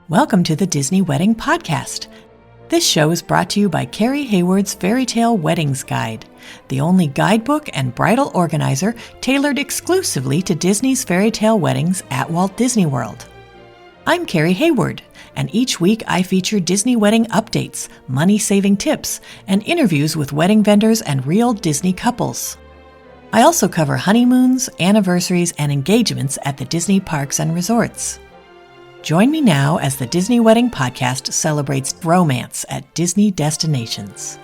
Welcome to the Disney Wedding Podcast. This show is brought to you by Carrie Hayward's Fairy Tale Weddings Guide, the only guidebook and bridal organizer tailored exclusively to Disney's fairy tale weddings at Walt Disney World. I'm Carrie Hayward, and each week I feature Disney wedding updates, money-saving tips, and interviews with wedding vendors and real Disney couples. I also cover honeymoons, anniversaries, and engagements at the Disney parks and resorts. Join me now as the Disney Wedding Podcast celebrates romance at Disney destinations.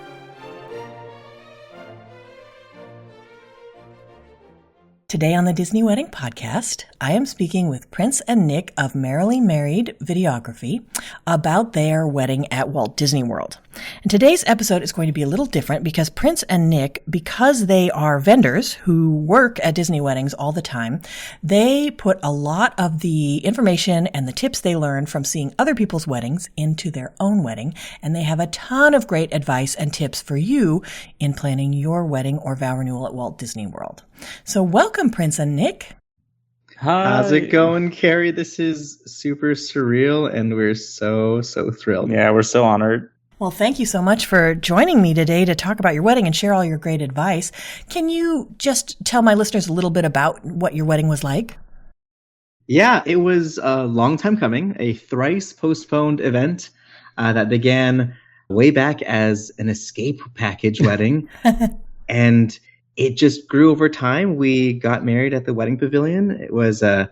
Today on the Disney Wedding Podcast, I am speaking with Prince and Nick of Merrily Married Videography about their wedding at Walt Disney World. And today's episode is going to be a little different because Prince and Nick, because they are vendors who work at Disney weddings all the time, they put a lot of the information and the tips they learned from seeing other people's weddings into their own wedding. And they have a ton of great advice and tips for you in planning your wedding or vow renewal at Walt Disney World. So welcome, Prince and Nick. Hi. How's it going, Carrie? This is super surreal, and we're so thrilled. Yeah, we're so honored. Well, thank you so much for joining me today to talk about your wedding and share all your great advice. Can you just tell my listeners a little bit about what your wedding was like? Yeah, it was a long time coming, a thrice postponed event that began way back as an escape package wedding. And it just grew over time. We got married at the Wedding Pavilion. It was a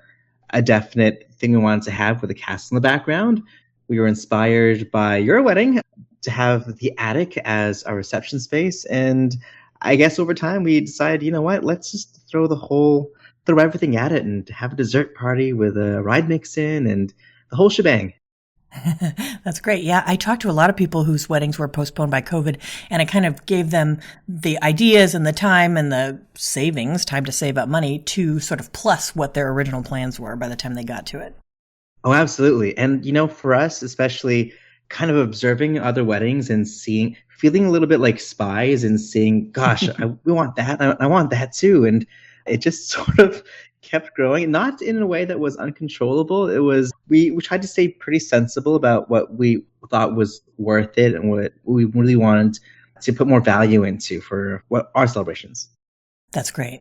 definite thing we wanted to have with a castle in the background. We were inspired by your wedding to have the attic as our reception space. And I guess over time we decided, you know what, let's just throw everything at it and have a dessert party with a ride mix-in and the whole shebang. That's great. Yeah, I talked to a lot of people whose weddings were postponed by COVID, and it kind of gave them the ideas and the time and the savings, time to save up money, to sort of plus what their original plans were by the time they got to it. Oh, absolutely. And, for us, especially kind of observing other weddings and feeling a little bit like spies and seeing, gosh, we want that. I want that too. And it just sort of kept growing, not in a way that was uncontrollable. It was, we tried to stay pretty sensible about what we thought was worth it and what we really wanted to put more value into for our celebrations. That's great.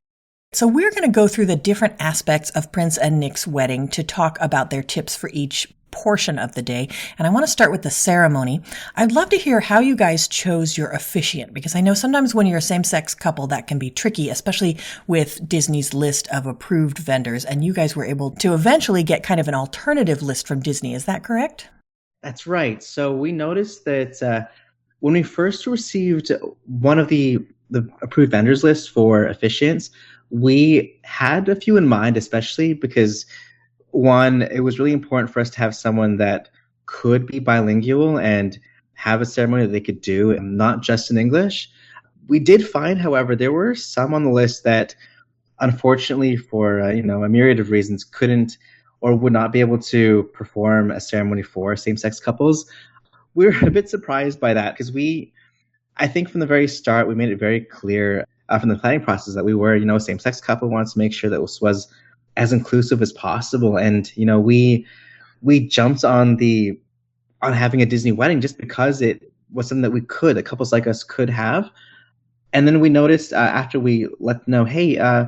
So we're going to go through the different aspects of Prince and Nick's wedding to talk about their tips for each portion of the day. And I want to start with the ceremony. I'd love to hear how you guys chose your officiant, because I know sometimes when you're a same-sex couple that can be tricky, especially with Disney's list of approved vendors. And you guys were able to eventually get kind of an alternative list from Disney. Is that correct? That's right. So we noticed that when we first received one of the approved vendors list for officiants, we had a few in mind, especially because one, it was really important for us to have someone that could be bilingual and have a ceremony that they could do, and not just in English. We did find, however, there were some on the list that, unfortunately, for a myriad of reasons, couldn't or would not be able to perform a ceremony for same-sex couples. We were a bit surprised by that because I think from the very start, we made it very clear from the planning process that we were, a same-sex couple, wanted to make sure that this was as inclusive as possible. And, we jumped on having a Disney wedding just because it was something that couples like us could have. And then we noticed after we let them know, hey,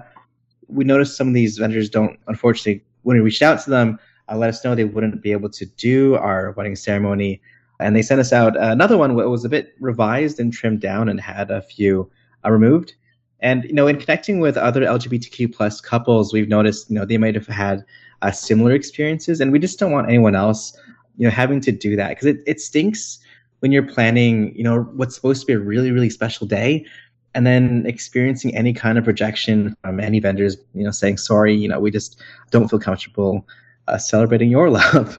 we noticed some of these vendors don't, unfortunately, when we reached out to them, let us know they wouldn't be able to do our wedding ceremony. And they sent us out another one that was a bit revised and trimmed down and had a few removed. And, in connecting with other LGBTQ plus couples, we've noticed, they might have had similar experiences. And we just don't want anyone else, having to do that. Because it stinks when you're planning, what's supposed to be a really, really special day, and then experiencing any kind of rejection from any vendors, saying, sorry, we just don't feel comfortable celebrating your love.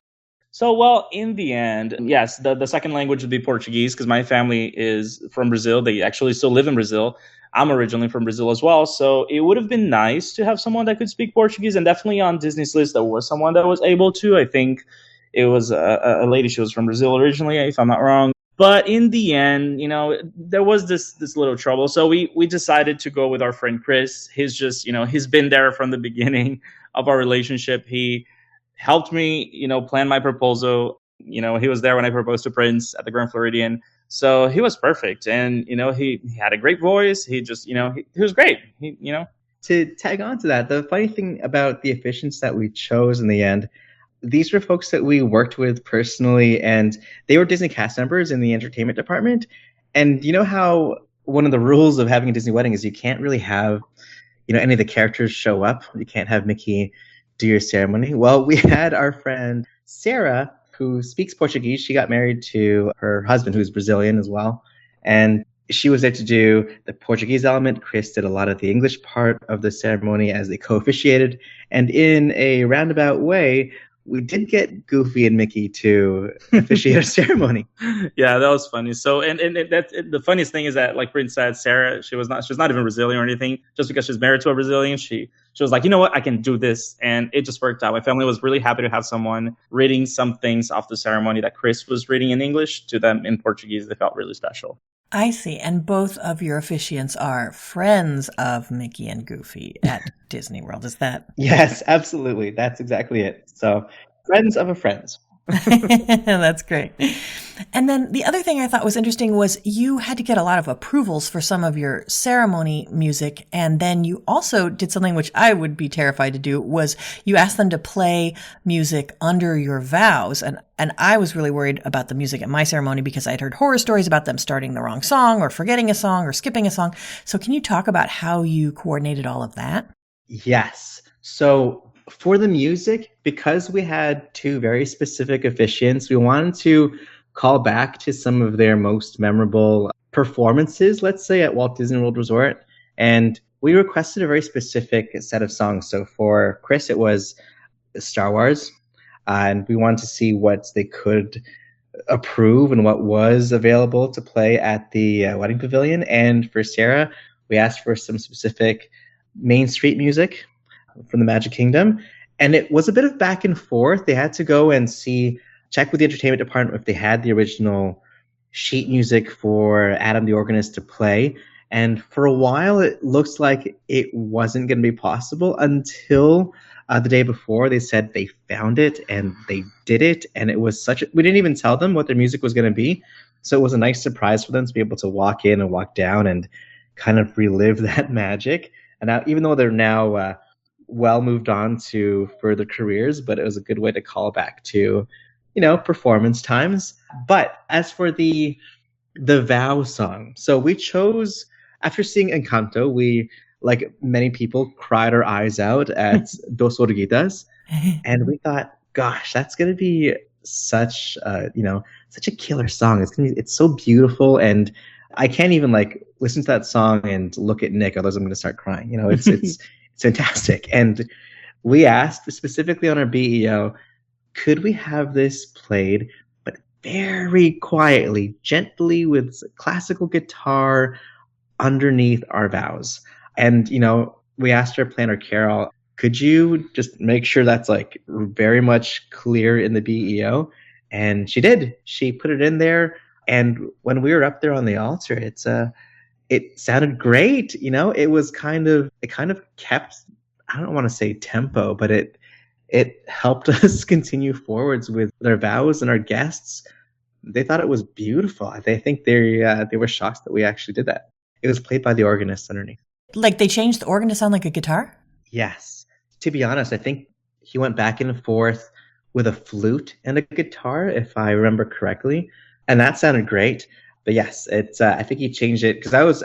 So, well, in the end, yes, the second language would be Portuguese because my family is from Brazil. They actually still live in Brazil. I'm originally from Brazil as well. So it would have been nice to have someone that could speak Portuguese. And definitely on Disney's list, there was someone that was able to. I think it was a lady. She was from Brazil originally, if I'm not wrong. But in the end, there was this little trouble. So we decided to go with our friend Chris. He's just, he's been there from the beginning. of our relationship. He helped me, plan my proposal. He was there when I proposed to Prince at the Grand Floridian. So he was perfect. And, he had a great voice. He just, he was great. To tag on to that, the funny thing about the officiants that we chose in the end, these were folks that we worked with personally, and they were Disney cast members in the entertainment department. And you know how one of the rules of having a Disney wedding is you can't really have, any of the characters show up. You can't have Mickey do your ceremony. Well, we had our friend Sarah, who speaks Portuguese. She got married to her husband, who's Brazilian as well. And she was there to do the Portuguese element. Chris did a lot of the English part of the ceremony as they co-officiated. And in a roundabout way, we did get Goofy and Mickey to officiate a ceremony. Yeah, that was funny. So, and that's the funniest thing is that, like Prince said, Sarah, she's not even Brazilian or anything. Just because she's married to a Brazilian, she was like, you know what, I can do this, and it just worked out. My family was really happy to have someone reading some things off the ceremony that Chris was reading in English to them in Portuguese. They felt really special. I see. And both of your officiants are friends of Mickey and Goofy at Disney World. Is that? Yes, absolutely. That's exactly it. So, friends of a friend. That's great. And then the other thing I thought was interesting was you had to get a lot of approvals for some of your ceremony music. And then you also did something which I would be terrified to do, was you asked them to play music under your vows. And I was really worried about the music at my ceremony because I'd heard horror stories about them starting the wrong song or forgetting a song or skipping a song. So can you talk about how you coordinated all of that? Yes. So for the music, because we had two very specific officiants, we wanted to call back to some of their most memorable performances, let's say, at Walt Disney World Resort. And we requested a very specific set of songs. So for Chris, it was Star Wars. And we wanted to see what they could approve and what was available to play at the Wedding Pavilion. And for Sarah, we asked for some specific Main Street music from the Magic Kingdom. And it was a bit of back and forth. They had to go and check with the entertainment department if they had the original sheet music for Adam the organist to play. And for a while, it looks like it wasn't going to be possible until the day before. They said they found it and they did it. And it was we didn't even tell them what their music was going to be. So it was a nice surprise for them to be able to walk in and walk down and kind of relive that magic. And now, even though they're now well moved on to further careers, but it was a good way to call back to, performance times. But as for the vow song, so we chose, after seeing Encanto, we, like many people, cried our eyes out at Dos Oruguitas, and we thought, gosh, that's going to be such a killer song. It's so beautiful, and I can't even listen to that song and look at Nick, otherwise I'm going to start crying. It's fantastic. And we asked specifically on our BEO, could we have this played, but very quietly, gently with classical guitar underneath our vows? And, we asked our planner, Carol, could you just make sure that's very much clear in the BEO? And she did. She put it in there. And when we were up there on the altar, it sounded great. It was kind of kept, I don't want to say tempo, but it helped us continue forwards with our vows, and our guests, they thought it was beautiful. They think they were shocked that we actually did that. It was played by the organist underneath. Like they changed the organ to sound like a guitar? Yes. To be honest, I think he went back and forth with a flute and a guitar, if I remember correctly. And that sounded great. But yes, I think he changed it because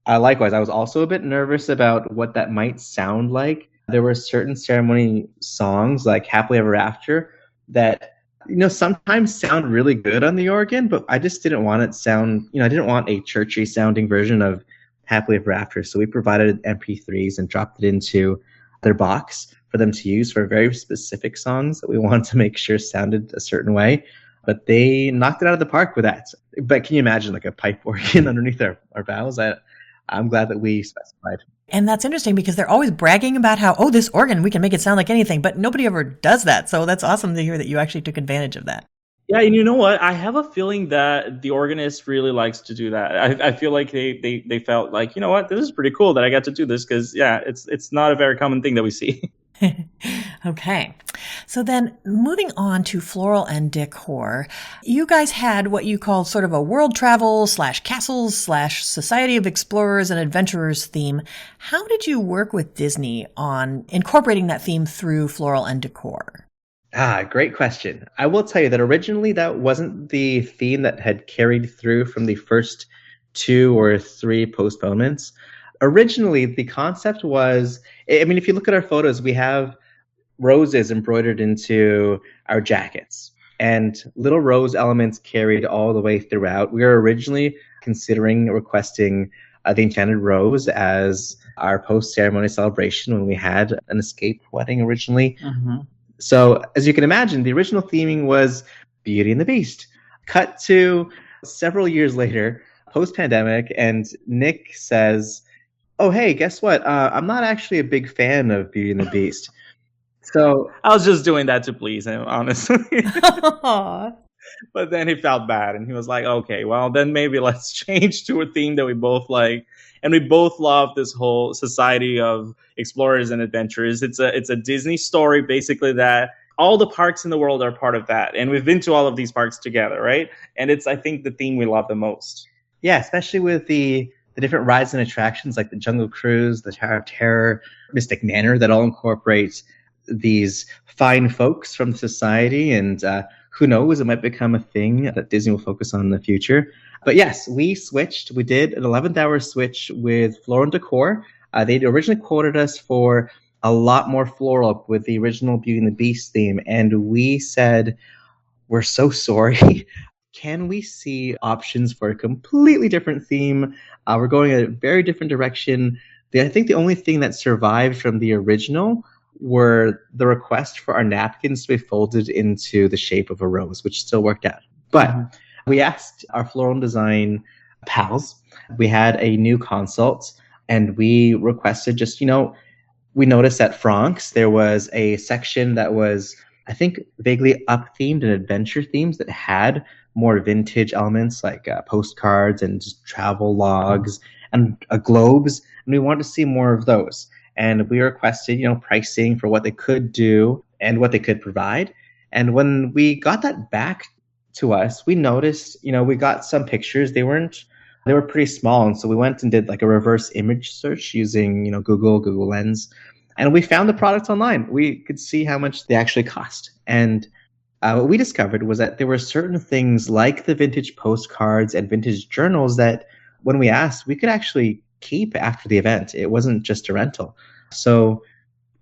likewise, I was also a bit nervous about what that might sound like. There were certain ceremony songs like Happily Ever After that, sometimes sound really good on the organ, but I just didn't want it sound, I didn't want a churchy sounding version of Happily Ever After. So we provided MP3s and dropped it into their box for them to use for very specific songs that we wanted to make sure sounded a certain way. But they knocked it out of the park with that. But can you imagine a pipe organ underneath our vows? I'm glad that we specified. And that's interesting because they're always bragging about how, this organ, we can make it sound like anything, but nobody ever does that. So that's awesome to hear that you actually took advantage of that. Yeah, and you know what? I have a feeling that the organist really likes to do that. I feel like they felt like, you know what, this is pretty cool that I got to do this because, it's not a very common thing that we see. Okay. So then moving on to floral and decor, you guys had what you called sort of a world travel / castles / Society of Explorers and Adventurers theme. How did you work with Disney on incorporating that theme through floral and decor? Great question. I will tell you that originally that wasn't the theme that had carried through from the first 2 or 3 postponements. Originally, the concept was, I mean, if you look at our photos, we have roses embroidered into our jackets and little rose elements carried all the way throughout. We were originally considering requesting the Enchanted Rose as our post-ceremony celebration when we had an escape wedding originally. Mm-hmm. So as you can imagine, the original theming was Beauty and the Beast. Cut to several years later, post-pandemic, and Nick says, oh, hey, guess what? I'm not actually a big fan of Beauty and the Beast. So I was just doing that to please him, honestly. But then he felt bad and he was like, okay, well, then maybe let's change to a theme that we both like. And we both love this whole Society of Explorers and Adventurers. It's a Disney story, basically, that all the parks in the world are part of that. And we've been to all of these parks together, right? And it's, I think, the theme we love the most. Yeah, especially with the different rides and attractions like the Jungle Cruise, the Tower of Terror, Mystic Manor, that all incorporate these fine folks from the society, and who knows, it might become a thing that Disney will focus on in the future. But yes, we switched. We did an 11th hour switch with floral and decor. They'd originally quoted us for a lot more floral with the original Beauty and the Beast theme, and we said, we're so sorry. Can we see options for a completely different theme? We're going a very different direction. I think the only thing that survived from the original were the request for our napkins to be folded into the shape of a rose, which still worked out. But we asked our floral design pals. We had a new consult, and we requested just, we noticed at Franck's there was a section that was, I think, vaguely up-themed and adventure themes that had more vintage elements like postcards and just travel logs and globes. And we wanted to see more of those. And we requested, pricing for what they could do and what they could provide. And when we got that back to us, we noticed, we got some pictures. They were pretty small. And so we went and did like a reverse image search using, Google Lens. And we found the products online. We could see how much they actually cost. And what we discovered was that there were certain things like the vintage postcards and vintage journals that when we asked, we could actually keep after the event. It wasn't just a rental. So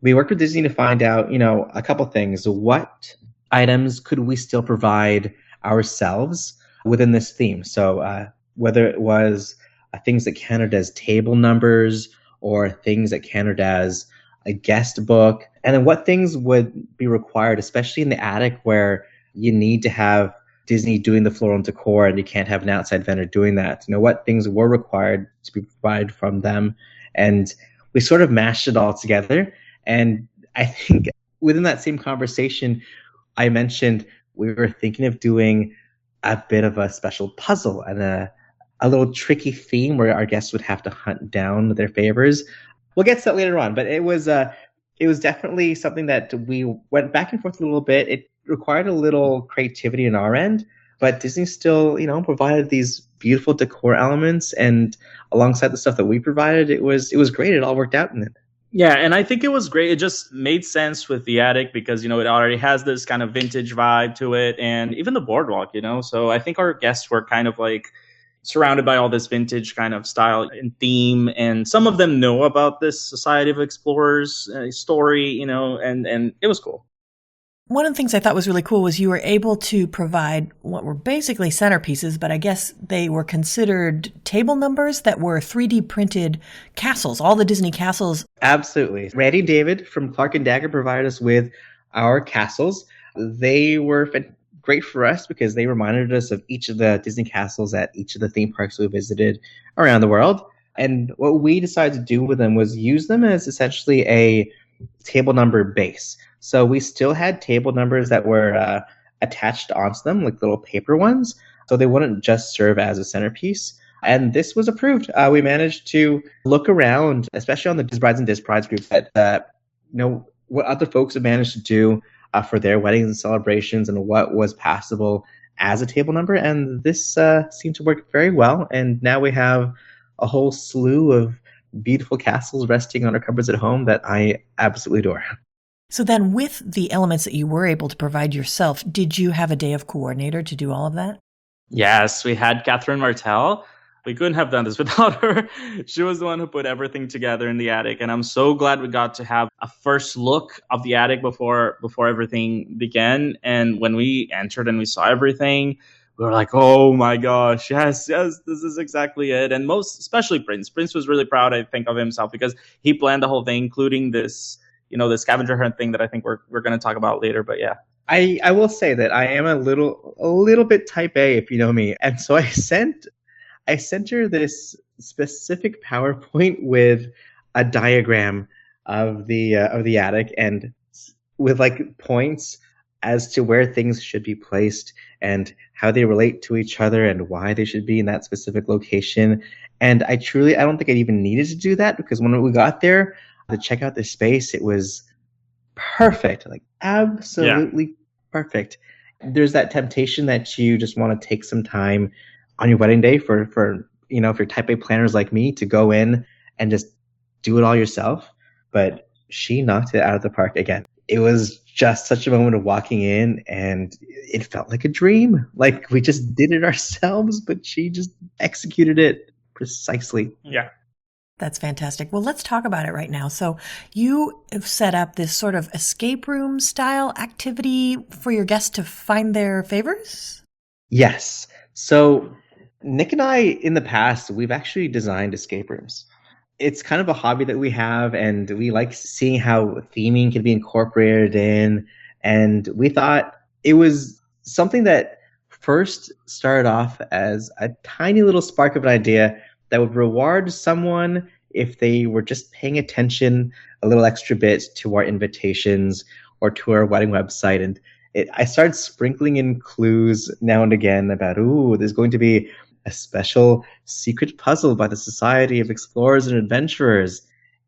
we worked with Disney to find out, a couple things. What items could we still provide ourselves within this theme? So whether it was things that counted as table numbers or things that counted as a guest book, and then what things would be required, especially in the attic where you need to have Disney doing the floral and decor and you can't have an outside vendor doing that. What things were required to be provided from them. And we sort of mashed it all together. And I think within that same conversation, I mentioned we were thinking of doing a bit of a special puzzle and a little tricky theme where our guests would have to hunt down their favors. We'll get to that later on, but it was definitely something that we went back and forth a little bit. It required a little creativity on our end, but Disney still, provided these beautiful decor elements, and alongside the stuff that we provided, it was great. It all worked out in it. Yeah, and I think it was great. It just made sense with the attic because, it already has this kind of vintage vibe to it, and even the boardwalk, So I think our guests were kind of like surrounded by all this vintage kind of style and theme, and some of them know about this Society of Explorers story, and it was cool. One of the things I thought was really cool was you were able to provide what were basically centerpieces, but I guess they were considered table numbers that were 3D printed castles, all the Disney castles. Absolutely. Randy and David from Clark and Dagger provided us with our castles. They were great for us because they reminded us of each of the Disney castles at each of the theme parks we visited around the world. And what we decided to do with them was use them as essentially a table number base. So we still had table numbers that were attached onto them, like little paper ones, so they wouldn't just serve as a centerpiece. And this was approved. We managed to look around, especially on the Disbrides and Disprides group, that what other folks have managed to do for their weddings and celebrations and what was passable as a table number. And this seemed to work very well. And now we have a whole slew of beautiful castles resting on our cupboards at home that I absolutely adore. So then with the elements that you were able to provide yourself, did you have a day of coordinator to do all of that? Yes, we had Catherine Martel. We couldn't have done this without her. She was the one who put everything together in the attic. And I'm so glad we got to have a first look of the attic before everything began. And when we entered and we saw everything, we were like, oh my gosh, yes, this is exactly it. And especially Prince. Prince was really proud, I think, of himself because he planned the whole thing, including this, the scavenger hunt thing that I think we're going to talk about later. But yeah. I will say that I am a little bit type A, if you know me. And so I sent her this specific PowerPoint with a diagram of the attic and with like points as to where things should be placed and how they relate to each other and why they should be in that specific location. And I don't think I even needed to do that because when we got there to check out the space, it was perfect, like absolutely perfect. There's that temptation that you just want to take some time on your wedding day for if you're type A planners like me to go in and just do it all yourself. But she knocked it out of the park again. It was just such a moment of walking in and it felt like a dream. Like we just did it ourselves, but she just executed it precisely. Yeah. That's fantastic. Well, let's talk about it right now. So you have set up this sort of escape room style activity for your guests to find their favors? Yes. So Nick and I, in the past, we've actually designed escape rooms. It's kind of a hobby that we have, and we like seeing how theming can be incorporated in. And we thought it was something that first started off as a tiny little spark of an idea that would reward someone if they were just paying attention a little extra bit to our invitations or to our wedding website. And I started sprinkling in clues now and again about, there's going to be a special secret puzzle by the Society of Explorers and Adventurers.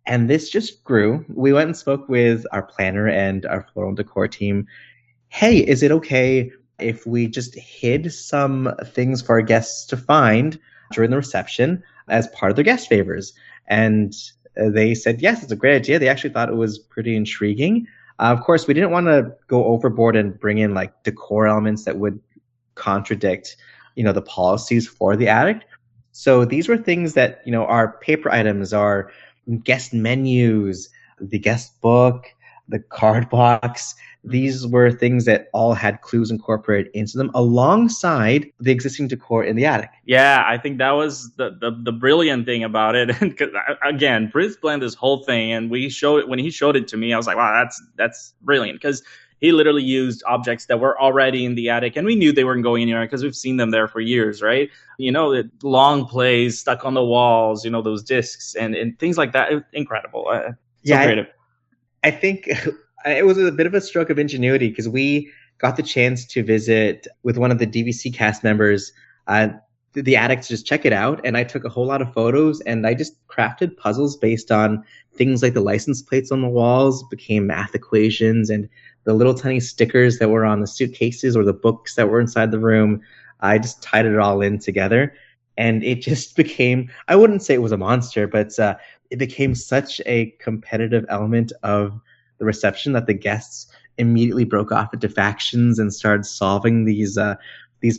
And this just grew. We went and spoke with our planner and our floral decor team. Hey, is it okay if we just hid some things for our guests to find during the reception as part of their guest favors? And they said, yes, it's a great idea. They actually thought it was pretty intriguing. Of course, we didn't want to go overboard and bring in like decor elements that would contradict, the policies for the attic. So these were things that, our paper items, our guest menus, the guest book, the card box. These were things that all had clues incorporated into them alongside the existing decor in the attic. Yeah, I think that was the brilliant thing about it. And again, Prince planned this whole thing, and when he showed it to me, I was like, wow, that's brilliant, because he literally used objects that were already in the attic, and we knew they weren't going anywhere because we've seen them there for years, right? The long plays stuck on the walls, those discs and things like that. It was incredible. Creative. I think it was a bit of a stroke of ingenuity because we got the chance to visit with one of the DVC cast members, the attic, to just check it out. And I took a whole lot of photos and I just crafted puzzles based on things like the license plates on the walls became math equations, and the little tiny stickers that were on the suitcases or the books that were inside the room. I just tied it all in together, and it just became, I wouldn't say it was a monster, but it became such a competitive element of the reception that the guests immediately broke off into factions and started solving these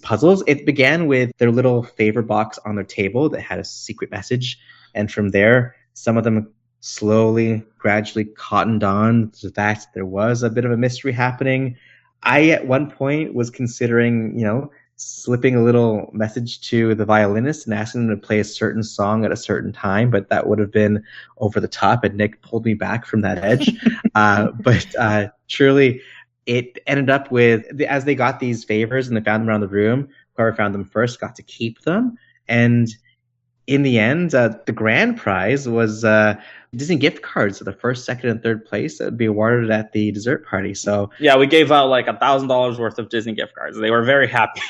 puzzles. It began with their little favor box on their table that had a secret message, and from there, some of them gradually cottoned on to the fact that there was a bit of a mystery happening. I, at one point, was considering, slipping a little message to the violinist and asking them to play a certain song at a certain time, but that would have been over the top, and Nick pulled me back from that edge. But truly, it ended up with, as they got these favors and they found them around the room, whoever found them first got to keep them. And in the end, the grand prize was Disney gift cards for the first, second, and third place that would be awarded at the dessert party. So yeah, we gave out like $1,000 worth of Disney gift cards. They were very happy.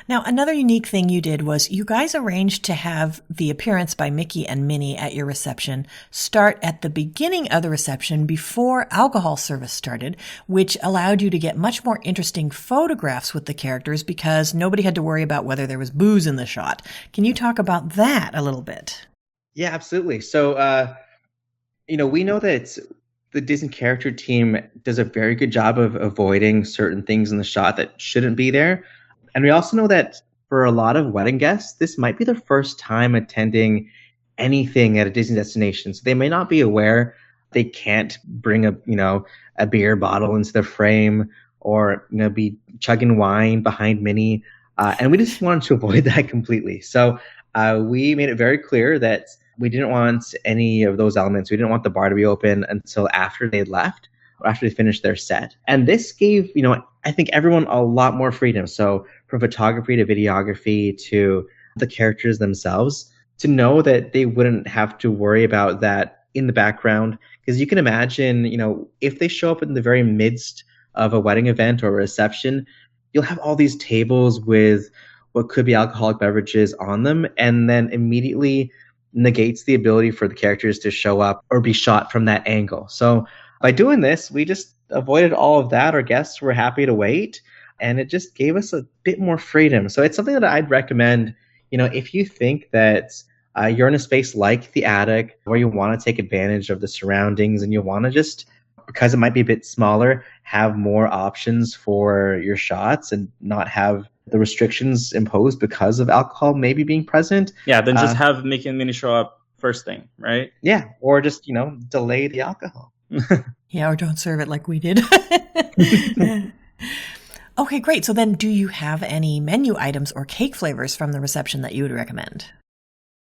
Now, another unique thing you did was you guys arranged to have the appearance by Mickey and Minnie at your reception start at the beginning of the reception before alcohol service started, which allowed you to get much more interesting photographs with the characters because nobody had to worry about whether there was booze in the shot. Can you talk about that a little bit? Yeah, absolutely. So, we know that the Disney character team does a very good job of avoiding certain things in the shot that shouldn't be there. And we also know that for a lot of wedding guests, this might be their first time attending anything at a Disney destination. So they may not be aware they can't bring a beer bottle into the frame or, be chugging wine behind Minnie. And we just wanted to avoid that completely. So we made it very clear that we didn't want any of those elements. We didn't want the bar to be open until after they had left or after they finished their set. And this gave, I think everyone a lot more freedom. So from photography to videography to the characters themselves, to know that they wouldn't have to worry about that in the background. Because you can imagine, if they show up in the very midst of a wedding event or a reception, you'll have all these tables with what could be alcoholic beverages on them, and then immediately negates the ability for the characters to show up or be shot from that angle. So by doing this, we just avoided all of that. Our guests were happy to wait, and it just gave us a bit more freedom. So it's something that I'd recommend, if you think that you're in a space like the attic where you want to take advantage of the surroundings and you want to just, because it might be a bit smaller, have more options for your shots and not have the restrictions imposed because of alcohol maybe being present. Yeah, then just have Mickey and Minnie show up first thing, right? Yeah, or just, delay the alcohol. Yeah, or don't serve it like we did. Okay, great. So then do you have any menu items or cake flavors from the reception that you would recommend?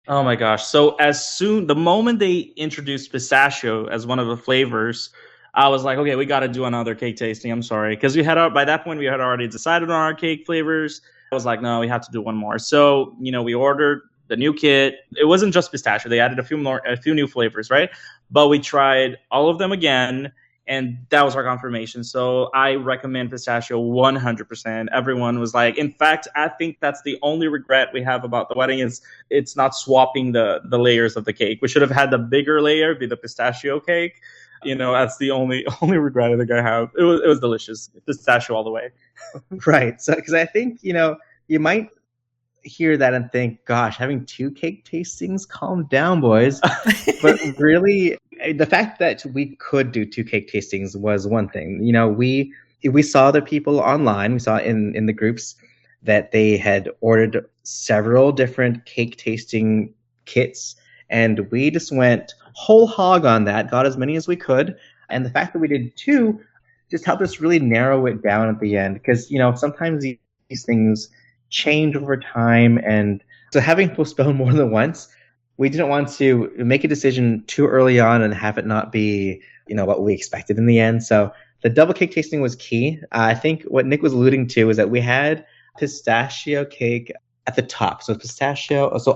Oh my gosh. So the moment they introduced pistachio as one of the flavors, I was like, okay, we got to do another cake tasting. I'm sorry. Because by that point, we had already decided on our cake flavors. I was like, no, we have to do one more. So, we ordered the new kit. It wasn't just pistachio. They added a few new flavors, right? But we tried all of them again, and that was our confirmation. So I recommend pistachio 100%. Everyone was like, in fact, I think that's the only regret we have about the wedding is it's not swapping the layers of the cake. We should have had the bigger layer be the pistachio cake. That's the only regret I think I have. It was delicious. Pistachio all the way. Right. So, because I think, you might hear that and think, gosh, having 2 cake tastings, calm down, boys. But really, the fact that we could do 2 cake tastings was one thing. We saw other people online. We saw in the groups that they had ordered several different cake tasting kits. And we just went whole hog on that, got as many as we could. And the fact that we did 2 just helped us really narrow it down at the end. Because, sometimes these things change over time. And so having postponed more than once, we didn't want to make a decision too early on and have it not be, what we expected in the end. So the double cake tasting was key. I think what Nick was alluding to is that we had pistachio cake at the top. So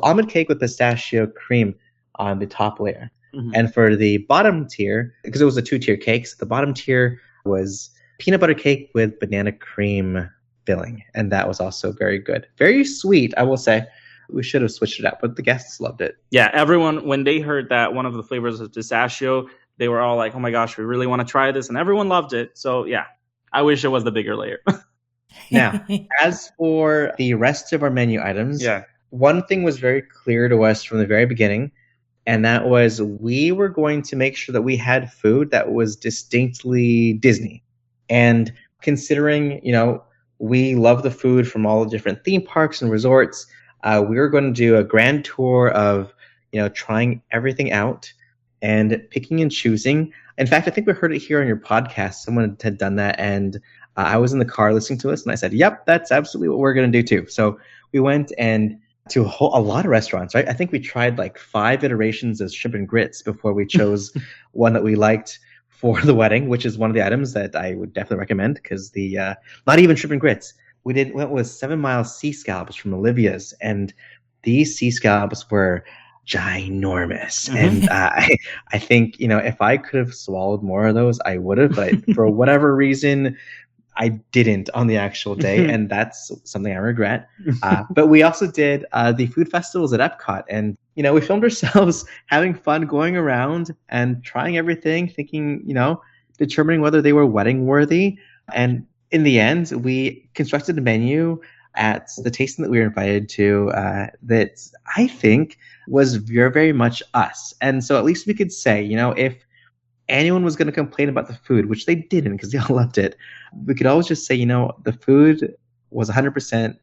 almond cake with pistachio cream on the top layer. Mm-hmm. And for the bottom tier, because it was a 2-tier cake, so the bottom tier was peanut butter cake with banana cream filling. And that was also very good. Very sweet, I will say. We should have switched it up, but the guests loved it. Yeah, everyone, when they heard that one of the flavors was pistachio, they were all like, oh my gosh, we really want to try this. And everyone loved it. So yeah, I wish it was the bigger layer. Now, as for the rest of our menu items, one thing was very clear to us from the very beginning, and that was we were going to make sure that we had food that was distinctly Disney. And considering, we love the food from all the different theme parks and resorts, we were going to do a grand tour of, trying everything out and picking and choosing. In fact, I think we heard it here on your podcast. Someone had done that, and I was in the car listening to us, and I said, yep, that's absolutely what we're going to do too. So we went and to a lot of restaurants, right? I think we tried like 5 iterations of shrimp and grits before we chose one that we liked for the wedding, which is one of the items that I would definitely recommend because not even shrimp and grits. We went with 7 Mile sea scallops from Olivia's, and these sea scallops were ginormous. Mm-hmm. And I think, if I could have swallowed more of those, I would have, but for whatever reason, I didn't on the actual day, and that's something I regret. But we also did the food festivals at EPCOT, and we filmed ourselves having fun going around and trying everything, thinking, determining whether they were wedding worthy. And in the end, we constructed a menu at the tasting that we were invited to that I think was very, very much us. And so at least we could say, if anyone was going to complain about the food, which they didn't because they all loved it, we could always just say, the food was 100%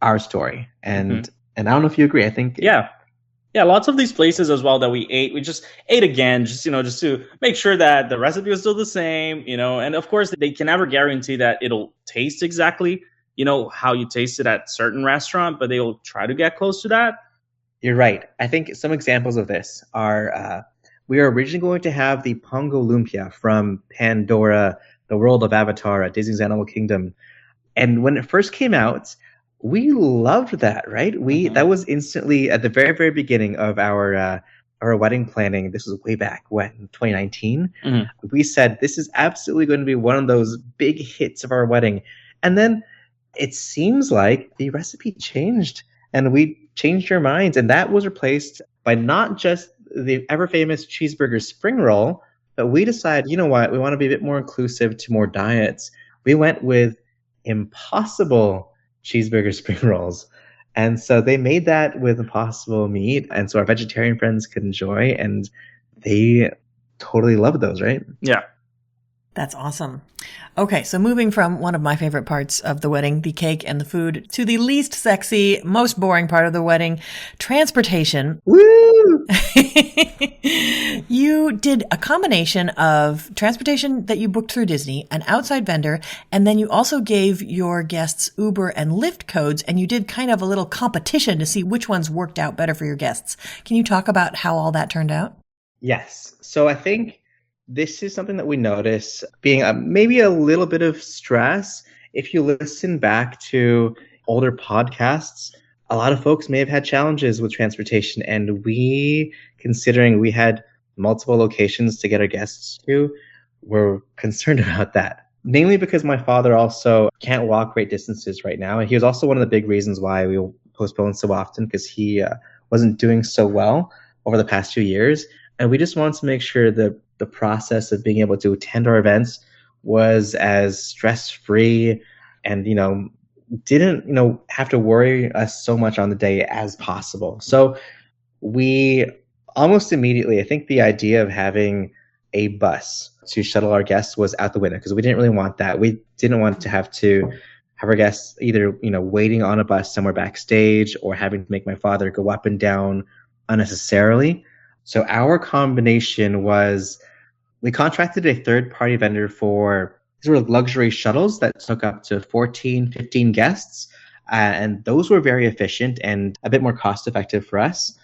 our story. And and I don't know if you agree. I think yeah, lots of these places as well that we ate, we just ate again, just to make sure that the recipe was still the same, and of course they can never guarantee that it'll taste exactly, how you taste it at certain restaurant, but they'll try to get close to that. You're right. I think some examples of this are, we are originally going to have the Pongo Lumpia from Pandora, the world of Avatar at Disney's Animal Kingdom. And when it first came out, we loved that, right? That was instantly at the very, very beginning of our wedding planning. This was way back when, 2019. We said this is absolutely going to be one of those big hits of our wedding. And then it seems like the recipe changed, and we changed our minds, and that was replaced by not just the ever famous cheeseburger spring roll, but we decided, you know what, we want to be a bit more inclusive to more diets. We went with Impossible cheeseburger spring rolls. And so they made that with Impossible meat. And so our vegetarian friends could enjoy, and they totally loved those, right? Yeah. That's awesome. Okay, so moving from one of my favorite parts of the wedding, the cake and the food, to the least sexy, most boring part of the wedding, transportation. Woo! You did a combination of transportation that you booked through Disney, an outside vendor, and then you also gave your guests Uber and Lyft codes, and you did kind of a little competition to see which ones worked out better for your guests. Can you talk about how all that turned out? Yes. So I think this is something that we notice being maybe a little bit of stress. If you listen back to older podcasts, a lot of folks may have had challenges with transportation, and considering we had multiple locations to get our guests to, were concerned about that. Namely because my father also can't walk great distances right now, and he was also one of the big reasons why we postponed so often, because he wasn't doing so well over the past 2 years. And we just wanted to make sure that the process of being able to attend our events was as stress-free and, didn't, have to worry us so much on the day as possible. So we almost immediately, I think the idea of having a bus to shuttle our guests was out the window, because we didn't really want that. We didn't want to have our guests either, waiting on a bus somewhere backstage or having to make my father go up and down unnecessarily. So our combination was, we contracted a third-party vendor for, these were luxury shuttles that took up to 14, 15 guests. And those were very efficient and a bit more cost-effective for us.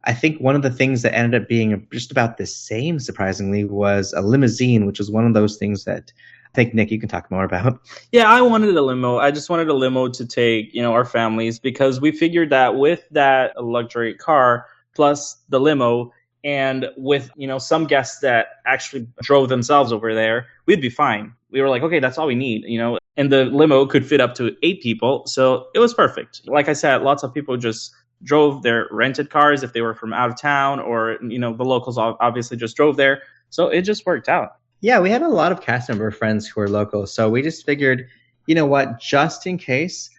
I think one of the things that ended up being just about the same, surprisingly, was a limousine, which was one of those things that I think, Nick, you can talk more about. Yeah, I wanted a limo. I just wanted a limo to take, our families, because we figured that with that luxury car plus the limo, and with, some guests that actually drove themselves over there, we'd be fine. We were like, okay, that's all we need, and the limo could fit up to 8 people. So it was perfect. Like I said, lots of people just drove their rented cars if they were from out of town, or, the locals obviously just drove there. So it just worked out. Yeah, we had a lot of cast member friends who were local. So we just figured, just in case,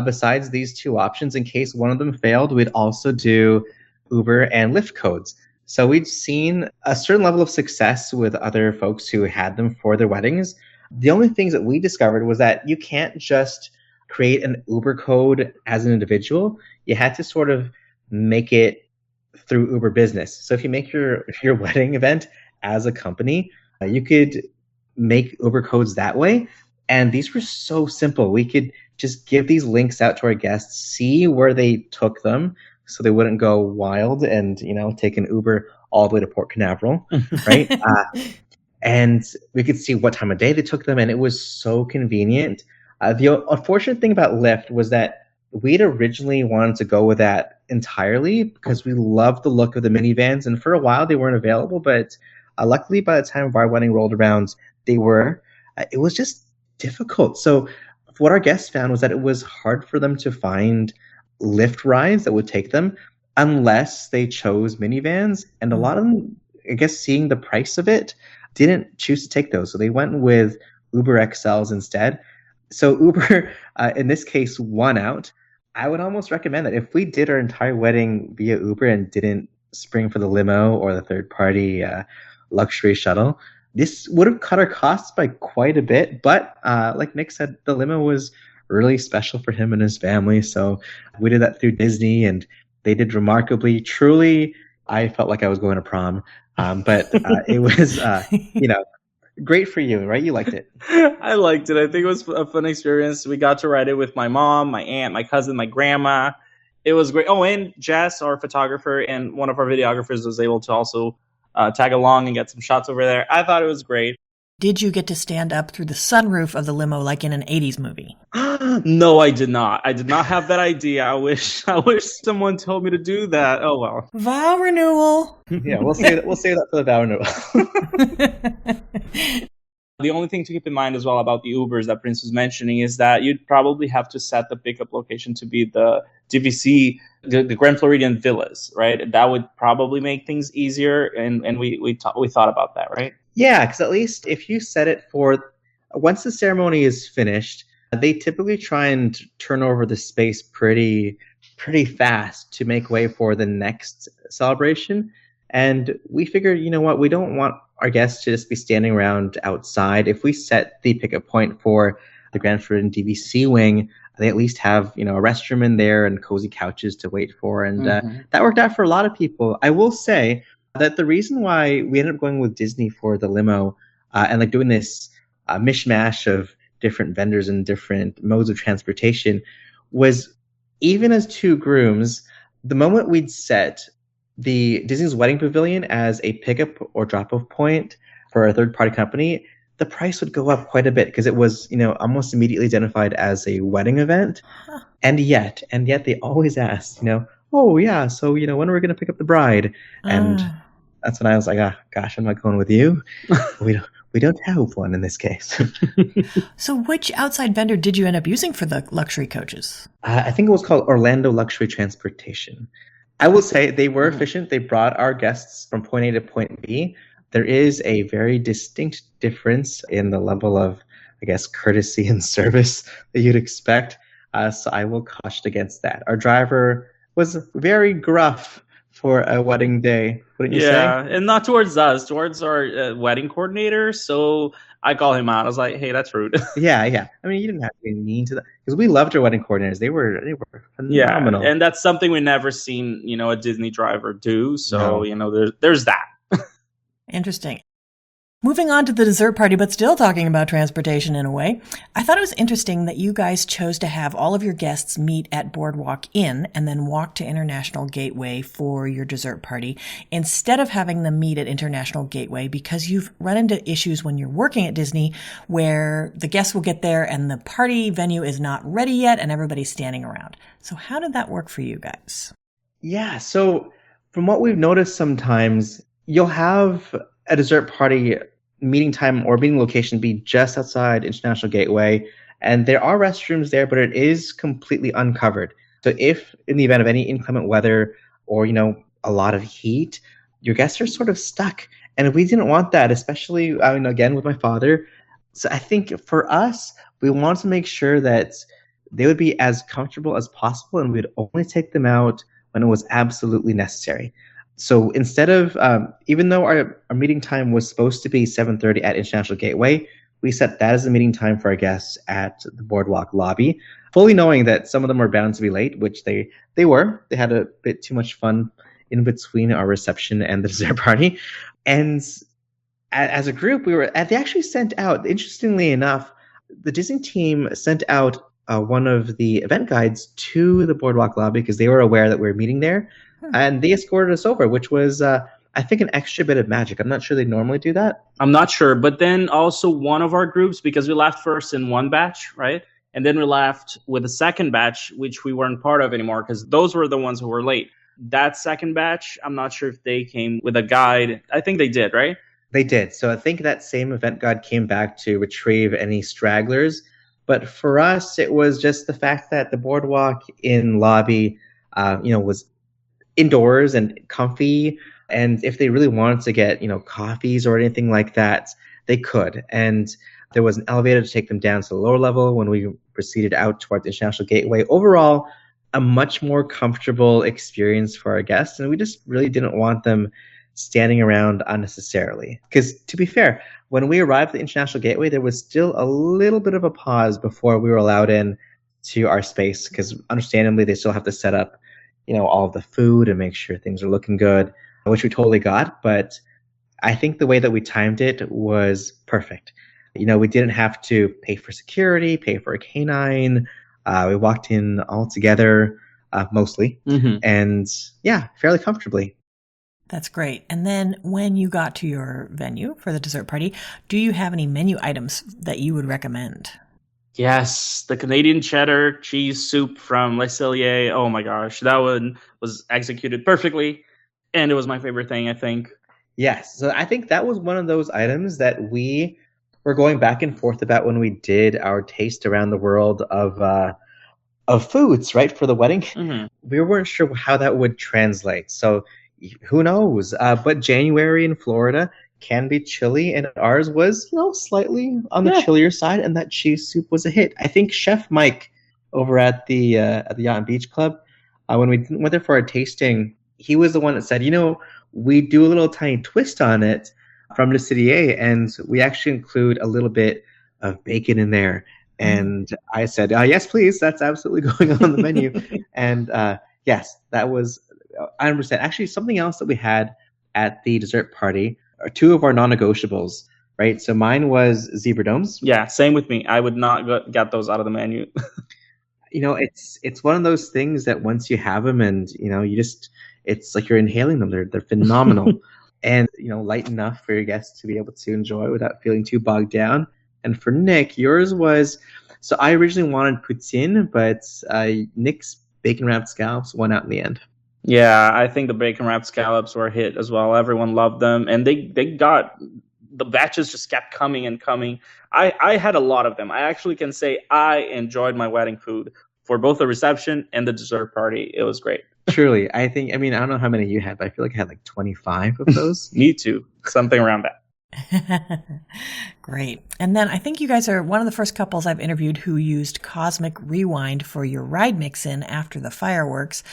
besides these 2 options, in case one of them failed, we'd also do Uber and Lyft codes. So we'd seen a certain level of success with other folks who had them for their weddings. The only things that we discovered was that you can't just create an Uber code as an individual. You had to sort of make it through Uber Business. So if you make your wedding event as a company, you could make Uber codes that way. And these were so simple. We could just give these links out to our guests, see where they took them, so they wouldn't go wild and, take an Uber all the way to Port Canaveral, right? And we could see what time of day they took them, and it was so convenient. The unfortunate thing about Lyft was that we'd originally wanted to go with that entirely because we loved the look of the minivans, and for a while they weren't available, but luckily by the time of our wedding rolled around, they were. It was just difficult. So what our guests found was that it was hard for them to find lift rides that would take them unless they chose minivans. And a lot of them, I guess, seeing the price of it, didn't choose to take those. So they went with Uber XLs instead. So Uber, in this case, won out. I would almost recommend that if we did our entire wedding via Uber and didn't spring for the limo or the third-party luxury shuttle, this would have cut our costs by quite a bit. But like Nick said, the limo was really special for him and his family. So we did that through Disney, and they did remarkably. Truly, I felt like I was going to prom. But it was, great for you, right? You liked it. I liked it. I think it was a fun experience. We got to ride it with my mom, my aunt, my cousin, my grandma. It was great. Oh, and Jess, our photographer, and one of our videographers was able to also tag along and get some shots over there. I thought it was great. Did you get to stand up through the sunroof of the limo like in an 80s movie? No, I did not. I did not have that idea. I wish someone told me to do that. Oh, well. Vow renewal. Yeah, we'll save that for the vow renewal. The only thing to keep in mind as well about the Ubers that Prince was mentioning is that you'd probably have to set the pickup location to be the DVC, the Grand Floridian Villas, right? That would probably make things easier, and we thought about that, right? Yeah, because at least if you set it for once the ceremony is finished, they typically try and turn over the space pretty fast to make way for the next celebration. And we figured, you know what, we don't want our guests to just be standing around outside. If we set the pickup point for the Grand Floridian DVC wing, they at least have, a restroom in there and cozy couches to wait for. And that worked out for a lot of people. I will say that the reason why we ended up going with Disney for the limo and like doing this mishmash of different vendors and different modes of transportation was, even as two grooms, the moment we'd set the Disney's Wedding Pavilion as a pickup or drop-off point for a third-party company, the price would go up quite a bit because it was, almost immediately identified as a wedding event. Huh. And yet they always asked, oh yeah, so when are we going to pick up the bride? And that's when I was like, gosh, I'm not going with you. We don't have one in this case. So which outside vendor did you end up using for the luxury coaches? I think it was called Orlando Luxury Transportation. I will say they were efficient. They brought our guests from point A to point B. There is a very distinct difference in the level of, I guess, courtesy and service that you'd expect. So I will caution against that. Our driver was very gruff for a wedding day, wouldn't you say? Yeah, and not towards us, towards our wedding coordinator. So I call him out. I was like, hey, that's rude. Yeah. I mean, you didn't have to be mean to them because we loved our wedding coordinators. They were phenomenal. Yeah, and that's something we've never seen, a Disney driver do. So, there's that. Interesting. Moving on to the dessert party, but still talking about transportation in a way, I thought it was interesting that you guys chose to have all of your guests meet at Boardwalk Inn and then walk to International Gateway for your dessert party instead of having them meet at International Gateway, because you've run into issues when you're working at Disney where the guests will get there and the party venue is not ready yet and everybody's standing around. So how did that work for you guys? Yeah, so from what we've noticed, sometimes you'll have a dessert party meeting time or meeting location be just outside International Gateway, and there are restrooms there, but it is completely uncovered. So if in the event of any inclement weather or a lot of heat, your guests are sort of stuck, and we didn't want that, especially again with my father. So I think for us, we wanted to make sure that they would be as comfortable as possible, and we'd only take them out when it was absolutely necessary. So instead of, even though our meeting time was supposed to be 7:30 at International Gateway, we set that as the meeting time for our guests at the Boardwalk lobby, fully knowing that some of them were bound to be late, which they were. They had a bit too much fun in between our reception and the dessert party. And as a group, they actually sent out, interestingly enough, the Disney team sent out one of the event guides to the Boardwalk lobby because they were aware that we were meeting there. And they escorted us over, which was, I think, an extra bit of magic. I'm not sure they normally do that. I'm not sure. But then also one of our groups, because we left first in one batch, right? And then we left with a second batch, which we weren't part of anymore because those were the ones who were late. That second batch, I'm not sure if they came with a guide. I think they did, right? They did. So I think that same event guide came back to retrieve any stragglers. But for us, it was just the fact that the boardwalk in lobby, was indoors and comfy. And if they really wanted to get, coffees or anything like that, they could. And there was an elevator to take them down to the lower level when we proceeded out towards the International Gateway. Overall, a much more comfortable experience for our guests. And we just really didn't want them standing around unnecessarily. Because to be fair, when we arrived at the International Gateway, there was still a little bit of a pause before we were allowed in to our space. Because understandably, they still have to set up, all of the food and make sure things are looking good, which we totally got. But I think the way that we timed it was perfect. We didn't have to pay for security, pay for a canine. We walked in all together, mostly, and fairly comfortably. That's great. And then when you got to your venue for the dessert party, do you have any menu items that you would recommend? Yes, the Canadian cheddar cheese soup from Le Cellier. Oh my gosh, that one was executed perfectly, and it was my favorite thing, I think. Yes, so I think that was one of those items that we were going back and forth about when we did our taste around the world of foods, right, for the wedding. We weren't sure how that would translate, so who knows? But January in Florida can be chilly, and ours was, slightly on the chillier side, and that cheese soup was a hit. I think Chef Mike over at the Yacht and Beach Club, when we went there for our tasting, he was the one that said, we do a little tiny twist on it from Le Cellier, and we actually include a little bit of bacon in there. And I said, yes, please. That's absolutely going on the menu. And yes, that was 100%. Actually, something else that we had at the dessert party are two of our non-negotiables, right? So mine was zebra domes. Yeah, same with me. I would not get those out of the menu. It's one of those things that once you have them and, it's like you're inhaling them. They're phenomenal. And, light enough for your guests to be able to enjoy without feeling too bogged down. And for Nick, yours was, so I originally wanted poutine, but Nick's bacon wrapped scallops won out in the end. Yeah, I think the bacon wrapped scallops were a hit as well. Everyone loved them, and they got, the batches just kept coming and coming. I had a lot of them. I actually can say I enjoyed my wedding food for both the reception and the dessert party. It was great. Truly, I don't know how many you had, but I feel like I had like 25 of those. Me too. Something around that. Great. And then I think you guys are one of the first couples I've interviewed who used Cosmic Rewind for your ride mix-in after the fireworks.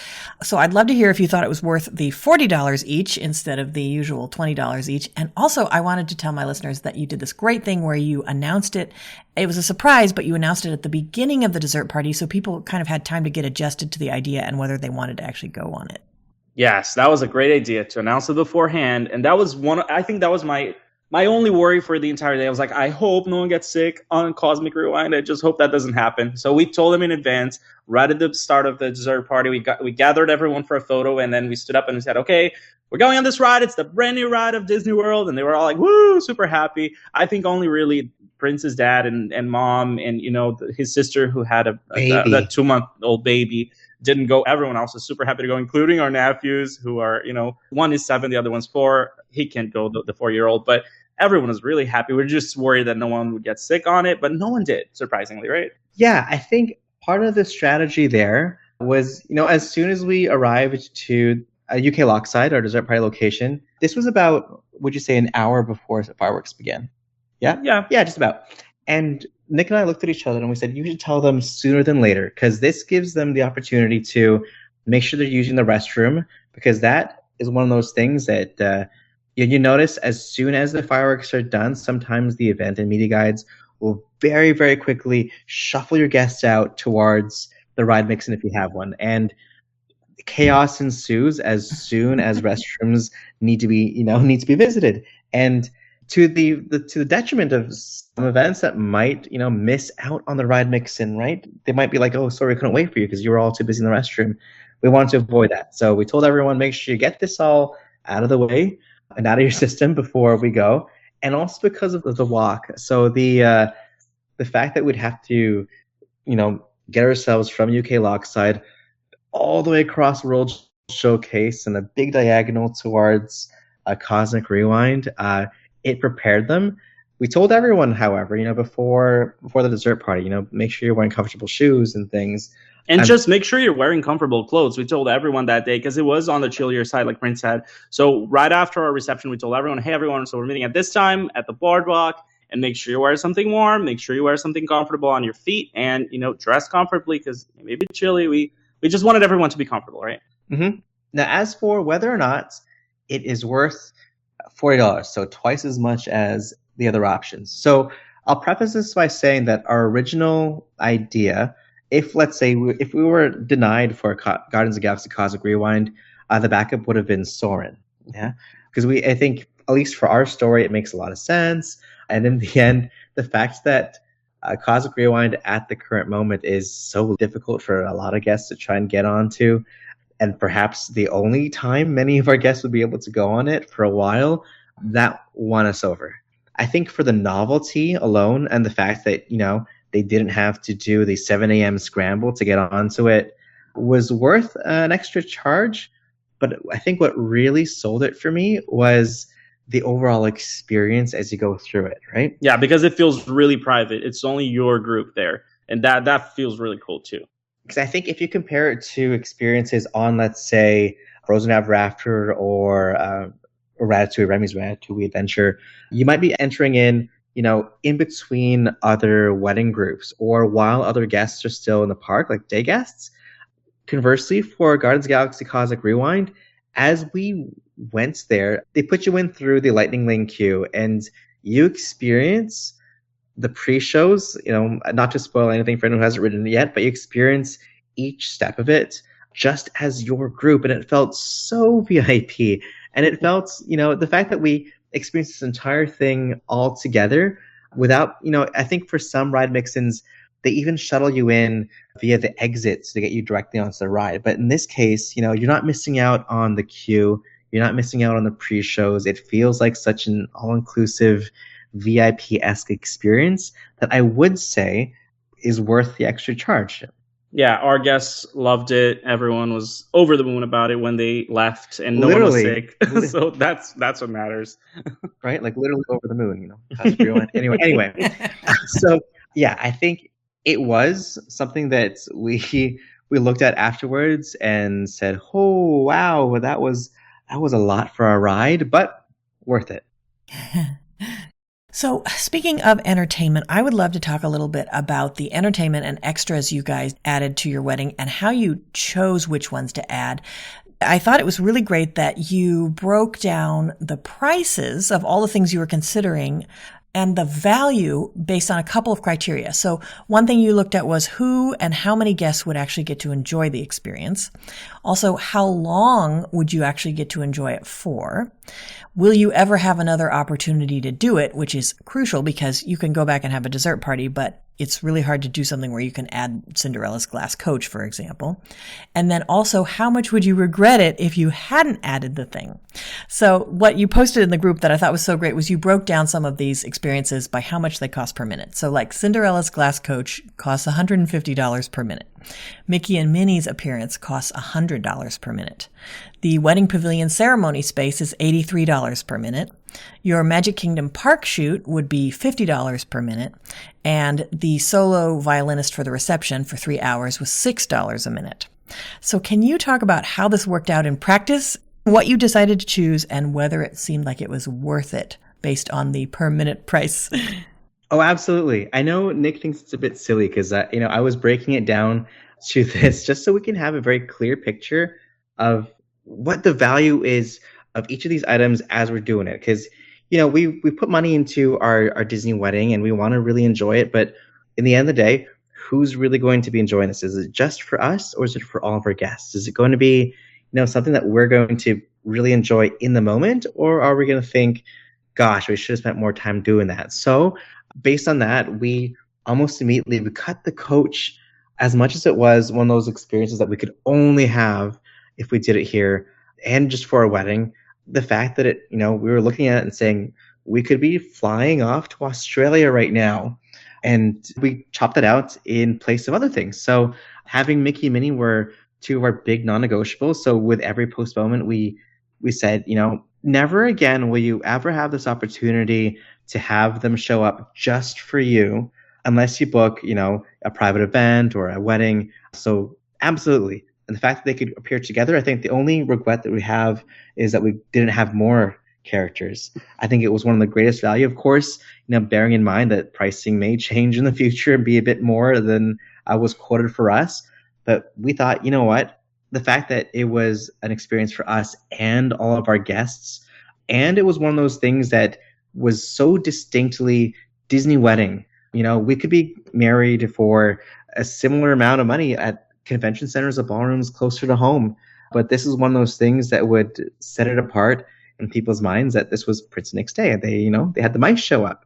So I'd love to hear if you thought it was worth the $40 each instead of the usual $20 each. And also I wanted to tell my listeners that you did this great thing where you announced it. It was a surprise, but you announced it at the beginning of the dessert party, so people kind of had time to get adjusted to the idea and whether they wanted to actually go on it. Yes, that was a great idea to announce it beforehand. And that was I think that was my only worry for the entire day. I was like, I hope no one gets sick on Cosmic Rewind. I just hope that doesn't happen. So we told them in advance, right at the start of the dessert party, we gathered everyone for a photo, and then we stood up and we said, okay, we're going on this ride. It's the brand new ride of Disney World. And they were all like, woo, super happy. I think only really Prince's dad and mom and, his sister who had a 2-month-old baby didn't go. Everyone else was super happy to go, including our nephews who are, one is 7, the other one's 4. He can't go, the 4-year-old, but everyone was really happy. We're just worried that no one would get sick on it, but no one did, surprisingly, right? Yeah, I think part of the strategy there was, as soon as we arrived to UK Lochside, our dessert party location, this was about, would you say, an hour before the fireworks began? Yeah? Yeah, just about. And Nick and I looked at each other and we said, you should tell them sooner than later, because this gives them the opportunity to make sure they're using the restroom, because that is one of those things that you notice as soon as the fireworks are done, sometimes the event and media guides will very, very quickly shuffle your guests out towards the ride mix-in if you have one. And chaos ensues as soon as restrooms need to be visited. And to the detriment of some events that might, miss out on the ride mix-in, right? They might be like, oh, sorry, we couldn't wait for you because you were all too busy in the restroom. We wanted to avoid that. So we told everyone, make sure you get this all out of the way and out of your system before we go. And also because of the walk. So the fact that we'd have to, get ourselves from UK Lochside all the way across World Showcase and a big diagonal towards a Cosmic Rewind, it prepared them. We told everyone, however, before the dessert party, make sure you're wearing comfortable shoes and things. And just make sure you're wearing comfortable clothes. We told everyone that day because it was on the chillier side, like Prince said. So right after our reception, we told everyone, hey, everyone, so we're meeting at this time at the boardwalk, and make sure you wear something warm. Make sure you wear something comfortable on your feet, and, dress comfortably because it may be chilly. We just wanted everyone to be comfortable, right? Mm-hmm. Now, as for whether or not it is worth $40, so twice as much as the other options. So I'll preface this by saying that our original idea, if let's say if we were denied for Guardians of the Galaxy Cosmic Rewind, the backup would have been Soarin'. Yeah, because I think at least for our story, it makes a lot of sense. And in the end, the fact that Cosmic Rewind at the current moment is so difficult for a lot of guests to try and get onto, and perhaps the only time many of our guests would be able to go on it for a while, that won us over. I think for the novelty alone and the fact that, they didn't have to do the 7 a.m. scramble to get onto it was worth an extra charge. But I think what really sold it for me was the overall experience as you go through it, right? Yeah, because it feels really private. It's only your group there. And that feels really cool too. Because I think if you compare it to experiences on, let's say, Frozen Ever After or Ratatouille, Remy's Ratatouille Adventure, you might be entering in between other wedding groups or while other guests are still in the park, like day guests. Conversely, for Guardians of the Galaxy Cosmic Rewind, as we went there, they put you in through the Lightning Lane queue and you experience the pre-shows, not to spoil anything for anyone who hasn't ridden it yet, but you experience each step of it just as your group. And it felt so VIP. And it felt, the fact that we experienced this entire thing all together without, I think for some ride mix-ins, they even shuttle you in via the exits to get you directly onto the ride. But in this case, you're not missing out on the queue. You're not missing out on the pre-shows. It feels like such an all-inclusive VIP-esque experience that I would say is worth the extra charge. Yeah, our guests loved it. Everyone was over the moon about it when they left, and no one was sick. So that's what matters, right? Like literally over the moon, Anyway, so yeah, I think it was something that we looked at afterwards and said, "Oh wow, that was a lot for our ride, but worth it." So speaking of entertainment, I would love to talk a little bit about the entertainment and extras you guys added to your wedding and how you chose which ones to add. I thought it was really great that you broke down the prices of all the things you were considering and the value based on a couple of criteria. So one thing you looked at was who and how many guests would actually get to enjoy the experience. Also, how long would you actually get to enjoy it for? Will you ever have another opportunity to do it, which is crucial because you can go back and have a dessert party, but it's really hard to do something where you can add Cinderella's glass coach, for example. And then also, how much would you regret it if you hadn't added the thing? So what you posted in the group that I thought was so great was you broke down some of these experiences by how much they cost per minute. So like Cinderella's glass coach costs $150 per minute. Mickey and Minnie's appearance costs $100 per minute. The Wedding Pavilion ceremony space is $83 per minute. Your Magic Kingdom park shoot would be $50 per minute. And the solo violinist for the reception for 3 hours was $6 a minute. So can you talk about how this worked out in practice, what you decided to choose, and whether it seemed like it was worth it based on the per minute price? Oh, absolutely. I know Nick thinks it's a bit silly because, I was breaking it down to this just so we can have a very clear picture of what the value is of each of these items as we're doing it. Because, we put money into our Disney wedding and we want to really enjoy it. But in the end of the day, who's really going to be enjoying this? Is it just for us or is it for all of our guests? Is it going to be, something that we're going to really enjoy in the moment? Or are we going to think, gosh, we should have spent more time doing that? So based on that, we almost immediately we cut the coach as much as it was one of those experiences that we could only have if we did it here and just for a wedding. The fact that we were looking at it and saying we could be flying off to Australia right now, and we chopped it out in place of other things. So having Mickey and Minnie were two of our big non-negotiables. So with every postponement, we said, never again will you ever have this opportunity to have them show up just for you unless you book, a private event or a wedding. So absolutely. And the fact that they could appear together, I think the only regret that we have is that we didn't have more characters. I think it was one of the greatest value. Of course, bearing in mind that pricing may change in the future and be a bit more than was quoted for us. But we thought, you know what? The fact that it was an experience for us and all of our guests, and it was one of those things that was so distinctly Disney wedding. We could be married for a similar amount of money at convention centers or ballrooms closer to home. But this is one of those things that would set it apart in people's minds that this was Prince Nick's day. They had the mice show up.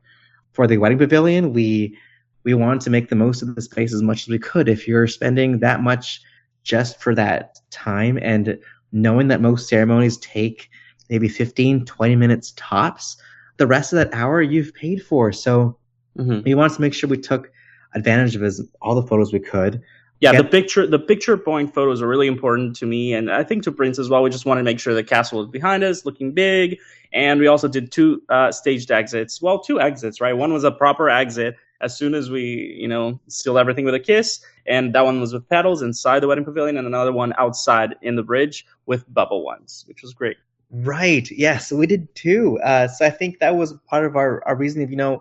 For the Wedding Pavilion, we wanted to make the most of the space as much as we could. If you're spending that much just for that time and knowing that most ceremonies take maybe 15, 20 minutes tops, the rest of that hour you've paid for. So we wanted to make sure we took advantage of all the photos we could. Yeah, the picture point photos are really important to me, and I think to Prince as well. We just wanted to make sure the castle was behind us, looking big, and we also did two staged exits. Well, two exits, right? One was a proper exit as soon as we, sealed everything with a kiss, and that one was with petals inside the Wedding Pavilion, and another one outside in the bridge with bubble ones, which was great. Right. Yes, we did too. So I think that was part of our reasoning.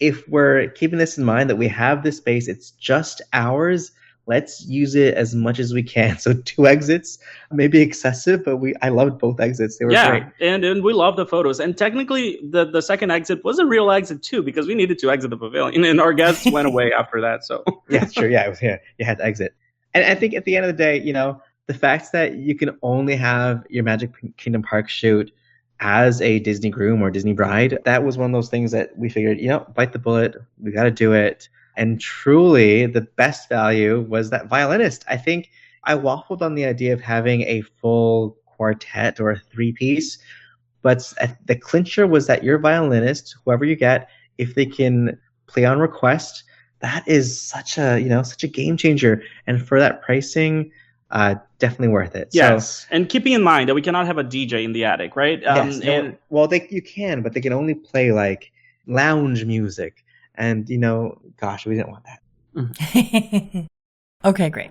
If we're keeping this in mind that we have this space, it's just ours. Let's use it as much as we can. So two exits may be excessive, but I loved both exits. They were great. And we love the photos. And technically, the second exit was a real exit too, because we needed to exit the pavilion, and our guests went away after that. So yeah, sure. Yeah, you had to exit. And I think at the end of the day, the fact that you can only have your Magic Kingdom Park shoot as a Disney groom or Disney bride, that was one of those things that we figured, bite the bullet. We got to do it. And truly, the best value was that violinist. I think I waffled on the idea of having a full quartet or a three-piece, but the clincher was that your violinist, whoever you get, if they can play on request, that is such a game changer. And for that pricing, definitely worth it. Yes, and keeping in mind that we cannot have a DJ in the attic, right? Yes. You can, but they can only play like lounge music. And, gosh, we didn't want that. Okay, great.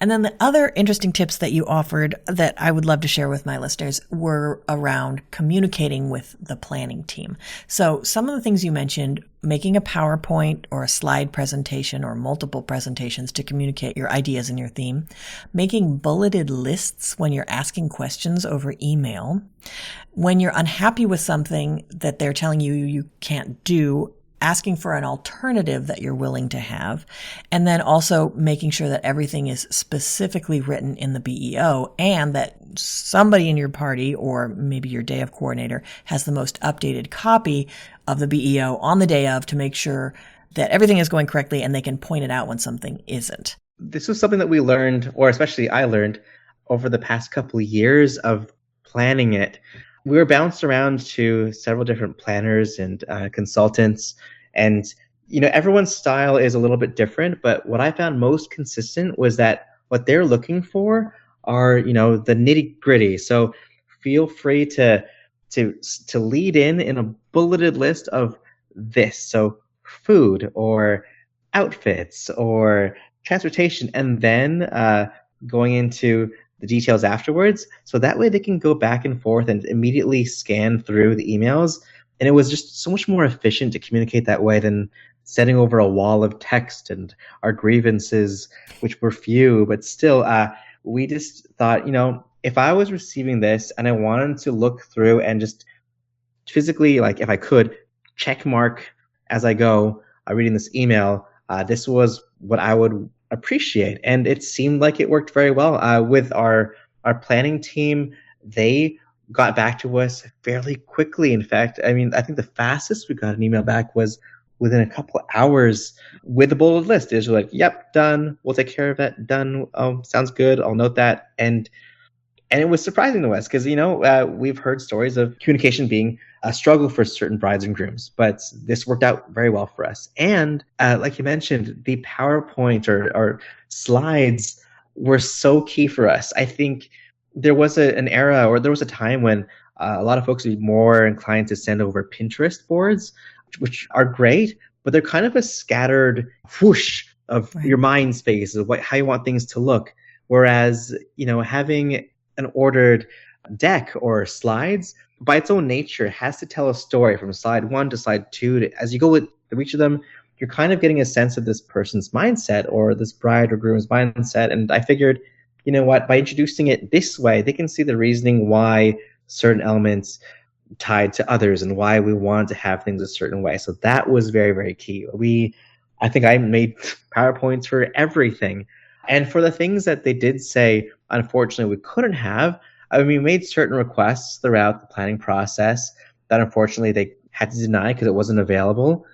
And then the other interesting tips that you offered that I would love to share with my listeners were around communicating with the planning team. So some of the things you mentioned, making a PowerPoint or a slide presentation or multiple presentations to communicate your ideas and your theme, making bulleted lists when you're asking questions over email, when you're unhappy with something that they're telling you can't do, asking for an alternative that you're willing to have, and then also making sure that everything is specifically written in the BEO and that somebody in your party or maybe your day of coordinator has the most updated copy of the BEO on the day of to make sure that everything is going correctly and they can point it out when something isn't. This was something that we learned, or especially I learned, over the past couple of years of planning it. We were bounced around to several different planners and consultants, and everyone's style is a little bit different. But what I found most consistent was that what they're looking for are the nitty gritty. So feel free to lead in a bulleted list of this. So food or outfits or transportation, and then going into the details afterwards. So that way they can go back and forth and immediately scan through the emails. And it was just so much more efficient to communicate that way than sending over a wall of text and our grievances, which were few, but still, we just thought, if I was receiving this and I wanted to look through and just physically, like if I could, check mark as I go reading this email, this was what I would appreciate. And it seemed like it worked very well. With our planning team, they got back to us fairly quickly. In fact, I think the fastest we got an email back was within a couple of hours with the bulleted list. It was like, yep, done. We'll take care of that. Done. Oh, sounds good. I'll note that. And it was surprising to us because, we've heard stories of communication being a struggle for certain brides and grooms, but this worked out very well for us. And like you mentioned, the PowerPoint or slides were so key for us. I think there was an era, or there was a time when A lot of folks would be more inclined to send over Pinterest boards, which are great, but they're kind of a scattered whoosh of your mind space of how you want things to look. Whereas, having an ordered deck or slides by its own nature has to tell a story from slide 1 to slide 2. As you go with each of them, you're kind of getting a sense of this person's mindset or this bride or groom's mindset. And I figured, by introducing it this way, they can see the reasoning why certain elements tied to others and why we want to have things a certain way. So that was very, very key. I think I made PowerPoints for everything. And for the things that they did say, unfortunately, we couldn't have, we made certain requests throughout the planning process that unfortunately they had to deny because it wasn't available.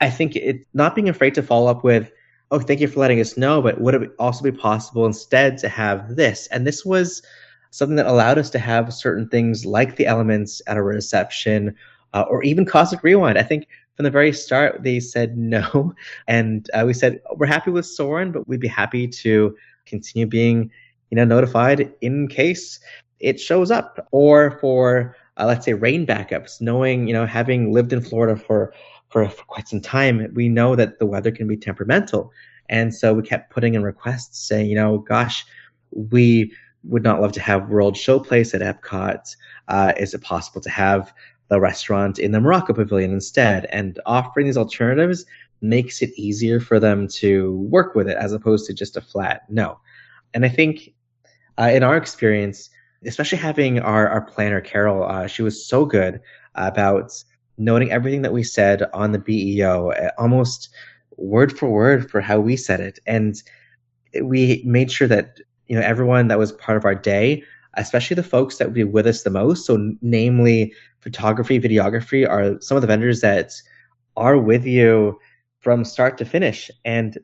I think it's not being afraid to follow up with, oh, thank you for letting us know, but would it also be possible instead to have this? And this was something that allowed us to have certain things like the elements at a reception or even Cosmic Rewind. I think from the very start, they said no. And we said, we're happy with Soren, but we'd be happy to continue being notified in case it shows up. Or for, let's say, rain backups, knowing, having lived in Florida for quite some time, we know that the weather can be temperamental. And so we kept putting in requests saying, gosh, we would not love to have World Showplace at EPCOT. Is it possible to have the restaurant in the Morocco Pavilion instead? And offering these alternatives makes it easier for them to work with it as opposed to just a flat no. And I think in our experience, especially having our planner, Carol, she was so good about noting everything that we said on the BEO, almost word for word for how we said it. And we made sure that, everyone that was part of our day, especially the folks that would be with us the most, so namely photography, videography, are some of the vendors that are with you from start to finish. And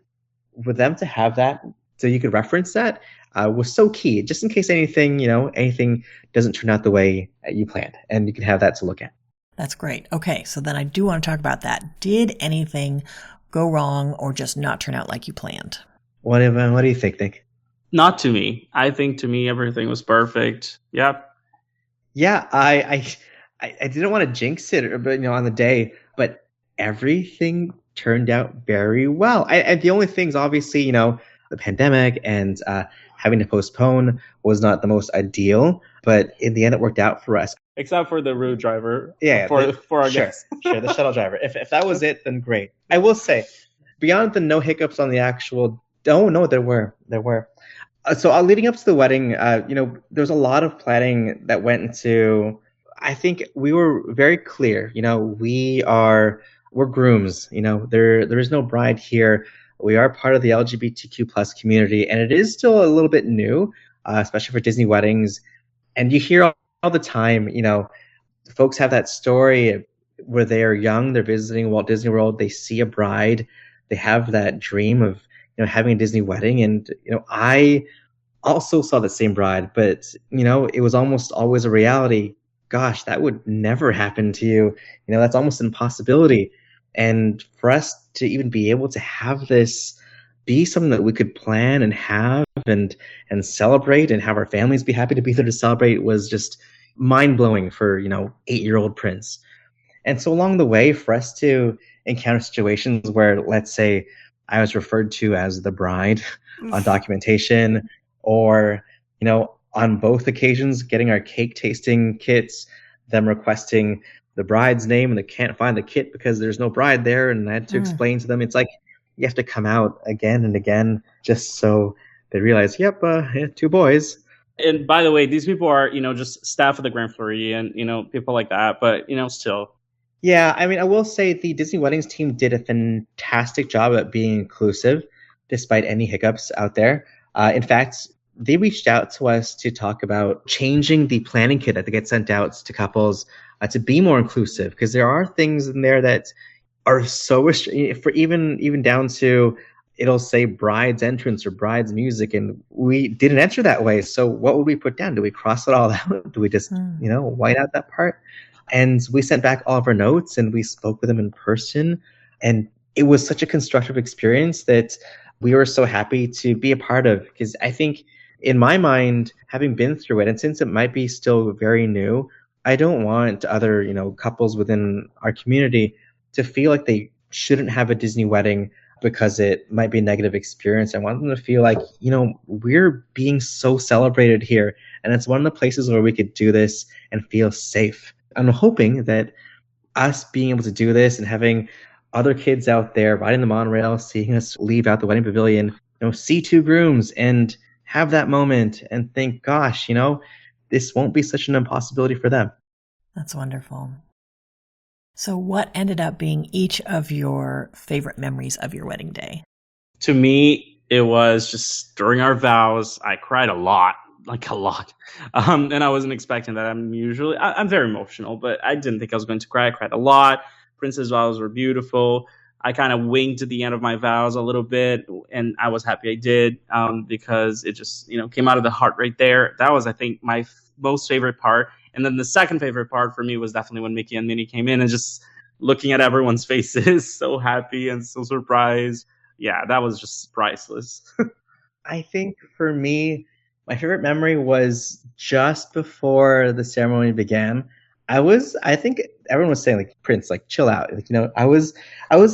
with them to have that, so you could reference that, was so key, just in case anything doesn't turn out the way you planned. And you can have that to look at. That's great. Okay, so then I do want to talk about that. Did anything go wrong or just not turn out like you planned? What do you think, Nick? Not to me. I think to me everything was perfect. Yep. Yeah, I didn't want to jinx it, but on the day, but everything turned out very well. The only things, obviously, the pandemic and having to postpone was not the most ideal, but in the end, it worked out for us. Except for the route driver. Yeah, for our guests. Sure, the shuttle driver. If that was it, then great. I will say, beyond the no hiccups on the actual. Oh no, there were. So leading up to the wedding, there was a lot of planning that went into. I think we were very clear. We're grooms. There is no bride here. We are part of the LGBTQ plus community, and it is still a little bit new, especially for Disney weddings. And you hear all the time, folks have that story where they are young, they're visiting Walt Disney World, they see a bride, they have that dream of having a Disney wedding. And I also saw the same bride, but it was almost always a reality. Gosh, that would never happen to you. That's almost an impossibility. And for us to even be able to have this be something that we could plan and have and celebrate and have our families be happy to be there to celebrate was just mind-blowing for 8-year-old Prince. And so along the way, for us to encounter situations where, let's say, I was referred to as the bride on documentation, or on both occasions getting our cake tasting kits, them requesting the bride's name and they can't find the kit because there's no bride there, and I had to explain to them, it's like you have to come out again and again just so they realize, yep, 2 boys. And by the way, these people are, just staff of the Grand Floridian, people like that. But, still. Yeah, I will say the Disney Weddings team did a fantastic job at being inclusive, despite any hiccups out there. In fact, they reached out to us to talk about changing the planning kit that gets sent out to couples to be more inclusive, because there are things in there that are so for even down to, it'll say bride's entrance or bride's music, and we didn't enter that way. So what would we put down? Do we cross it all out? Do we just, white out that part? And we sent back all of our notes and we spoke with them in person. And it was such a constructive experience that we were so happy to be a part of, because I think in my mind, having been through it, and since it might be still very new, I don't want other, couples within our community to feel like they shouldn't have a Disney wedding because it might be a negative experience. I want them to feel like, we're being so celebrated here. And it's one of the places where we could do this and feel safe. I'm hoping that us being able to do this and having other kids out there riding the monorail, seeing us leave out the wedding pavilion, see two grooms and have that moment and think, gosh, this won't be such an impossibility for them. That's wonderful. So what ended up being each of your favorite memories of your wedding day? To me, it was just during our vows, I cried a lot. And I wasn't expecting that. I'm very emotional, but I didn't think I was going to cry. I cried a lot. Princess vows were beautiful. I kind of winged to the end of my vows a little bit, and I was happy I did, because it just, came out of the heart right there. That was, I think, my most favorite part. And then the second favorite part for me was definitely when Mickey and Minnie came in and just looking at everyone's faces, so happy and so surprised. Yeah, that was just priceless. I think for me, my favorite memory was just before the ceremony began. I think everyone was saying, like, Prince, like, chill out. I was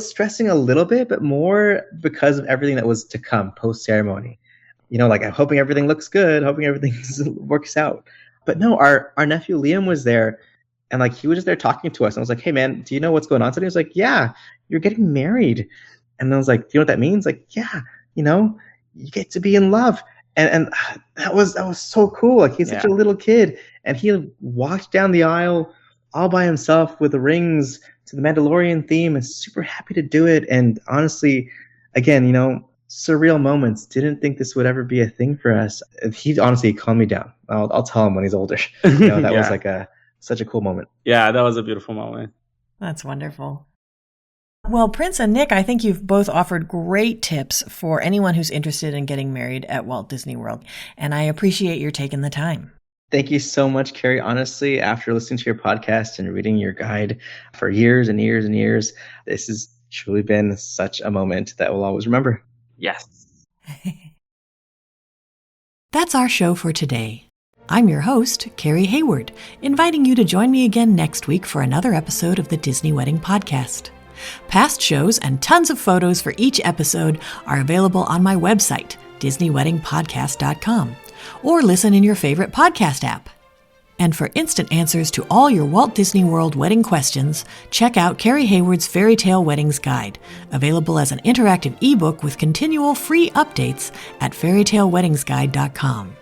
stressing a little bit, but more because of everything that was to come post ceremony. I'm hoping everything looks good, hoping everything works out. But no, our nephew Liam was there, and like he was just there talking to us. And I was like, hey man, do you know what's going on today? He was like, yeah, you're getting married. And I was like, do you know what that means? Like, yeah, you get to be in love. And that was so cool. Like, he's such a little kid, and he walked down the aisle all by himself with the rings to the Mandalorian theme, and super happy to do it. And honestly, again, surreal moments. Didn't think this would ever be a thing for us. He honestly calmed me down. I'll tell him when he's older. That was like such a cool moment. Yeah, that was a beautiful moment. That's wonderful. Well, Prince and Nick, I think you've both offered great tips for anyone who's interested in getting married at Walt Disney World, and I appreciate your taking the time. Thank you so much, Carrie. Honestly, after listening to your podcast and reading your guide for years and years and years, this has truly been such a moment that we'll always remember. Yes. That's our show for today. I'm your host, Carrie Hayward, inviting you to join me again next week for another episode of the Disney Wedding Podcast. Past shows and tons of photos for each episode are available on my website, DisneyWeddingPodcast.com, or listen in your favorite podcast app. And for instant answers to all your Walt Disney World wedding questions, check out Carrie Hayward's Fairy Tale Weddings Guide, available as an interactive ebook with continual free updates at fairytaleweddingsguide.com.